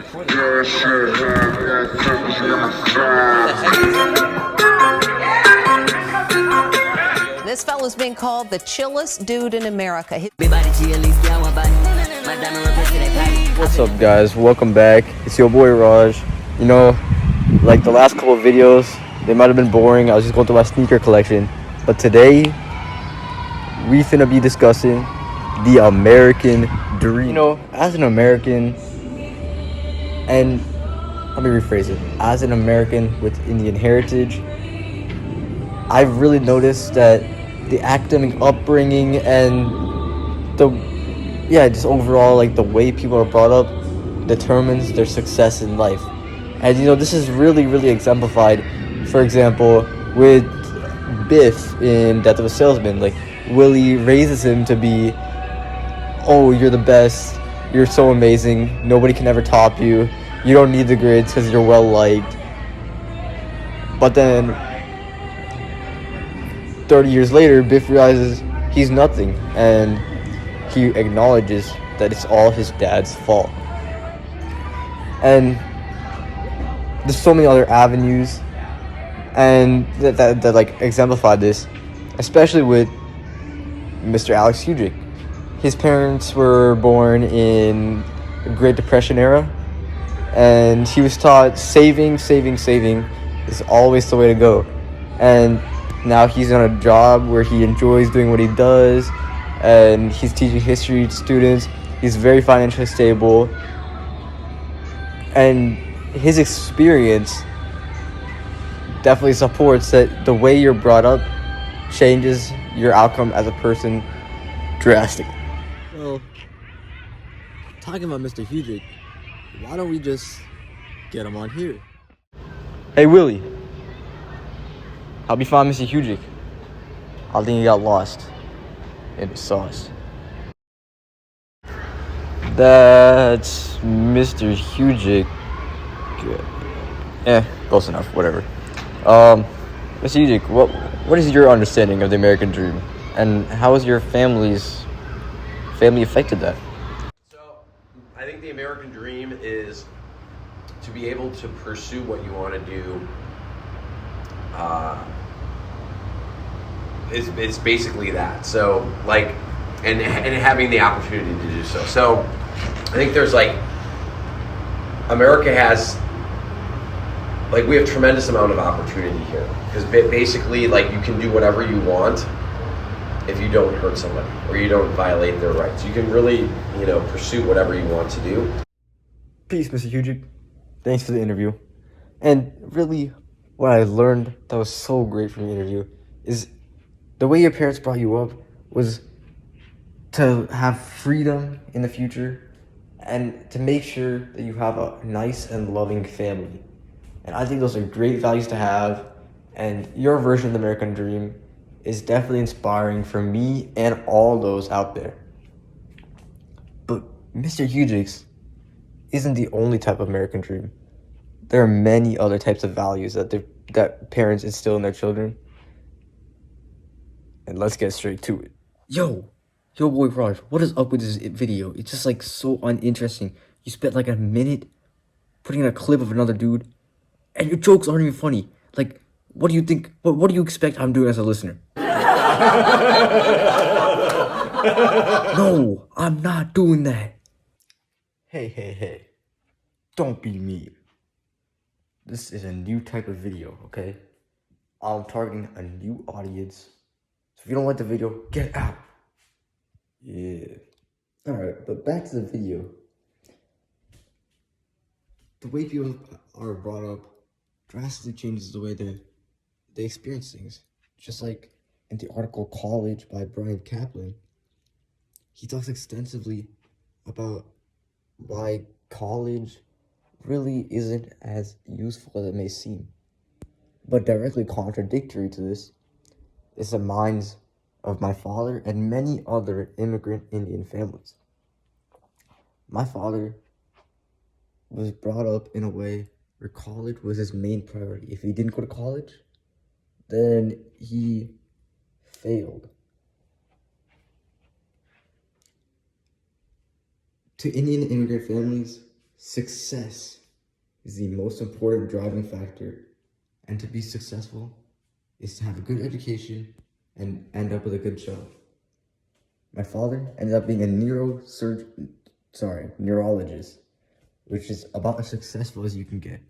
This fellow's being called the chillest dude in America. What's up, guys? Welcome back. It's your boy Raj. You know, like the last couple of videos, they might have been boring. I was just going through my sneaker collection. But today, we finna be discussing the American dream. You know, as an American, and let me rephrase it, as an American with Indian heritage, I've really noticed that the academic upbringing and just overall, like, the way people are brought up determines their success in life. And, you know, this is really exemplified, for example, with Biff in Death of a Salesman. Like, Willie raises him to be, oh, you're the best, you're so amazing, nobody can ever top you, you don't need the grades because you're well liked. But then 30 years later, Biff realizes he's nothing, and he acknowledges that it's all his dad's fault. And there's so many other avenues and that like exemplify this, especially with Mr. Alex Hugik. His parents were born in the Great Depression era, and he was taught saving is always the way to go. And now he's on a job where he enjoys doing what he does, and he's teaching history to students. He's very financially stable, and his experience definitely supports that the way you're brought up changes your outcome as a person drastically. Well, talking about Mr. Hugik, why don't we just get him on here? Hey, Willie. Help me find Mr. Hugik. I think he got lost in the sauce. That's Mr. Hugik. Close enough, whatever. Mr. Hugik, what is your understanding of the American dream? And how has your family affected that? So, I think the American dream is to be able to pursue what you want to do. It's basically that. So, like, and having the opportunity to do so. So, I think there's America has, we have tremendous amount of opportunity here, because basically, you can do whatever you want if you don't hurt somebody or you don't violate their rights. You can really, pursue whatever you want to do. Peace, Mr. Hugik. Thanks for the interview. And really, what I learned that was so great from the interview is the way your parents brought you up was to have freedom in the future and to make sure that you have a nice and loving family. And I think those are great values to have, and your version of the American dream is definitely inspiring for me and all those out there. But Mr. Hugik's isn't the only type of American dream. There are many other types of values that parents instill in their children. And let's get straight to it. Yo boy Raj, what is up with this video? It's just so uninteresting. You spent a minute putting in a clip of another dude, and your jokes aren't even funny. What do you think? What do you expect I'm doing as a listener? No, I'm not doing that. Hey. Don't be mean. This is a new type of video, okay? I'm targeting a new audience. So if you don't like the video, get out. Yeah. Alright, but back to the video. The way people are brought up drastically changes the way they experience things. Just like in the article College by Brian Kaplan, he talks extensively about why college really isn't as useful as it may seem. But directly contradictory to this is the minds of my father and many other immigrant Indian families. My father was brought up in a way where college was his main priority. If he didn't go to college, then he failed. To Indian immigrant families, success is the most important driving factor. And to be successful is to have a good education and end up with a good job. My father ended up being a neurologist, which is about as successful as you can get.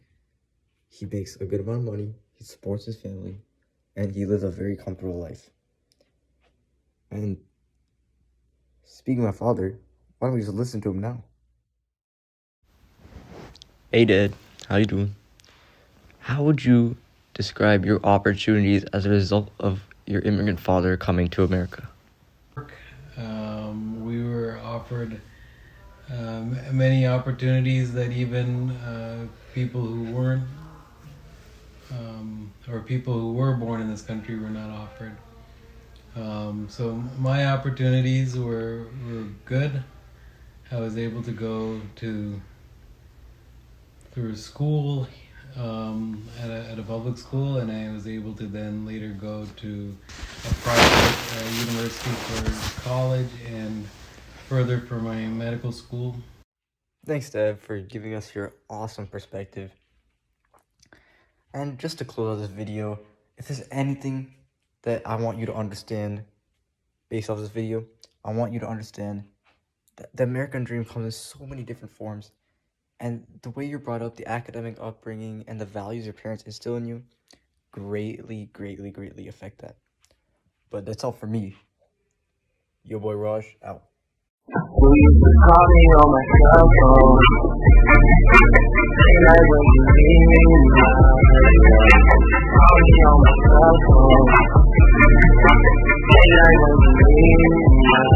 He makes a good amount of money, he supports his family, and he lives a very comfortable life. And speaking of my father, why don't we just listen to him now? Hey Dad, how you doing? How would you describe your opportunities as a result of your immigrant father coming to America? We were offered many opportunities that even people who weren't or people who were born in this country were not offered. So my opportunities were good. I was able to go through school at a public school, and I was able to then later go to a private university for college and further for my medical school. Thanks, Dad, for giving us your awesome perspective. And just to close out this video, if there's anything that I want you to understand based off this video, I want you to understand that the American dream comes in so many different forms. And the way you're brought up, the academic upbringing, and the values your parents instill in you greatly affect that. But that's all for me. Yo boy Raj, out. You used to call me on my cell phone. Like when you need me now. Call me on my cell phone. Like when you need me now.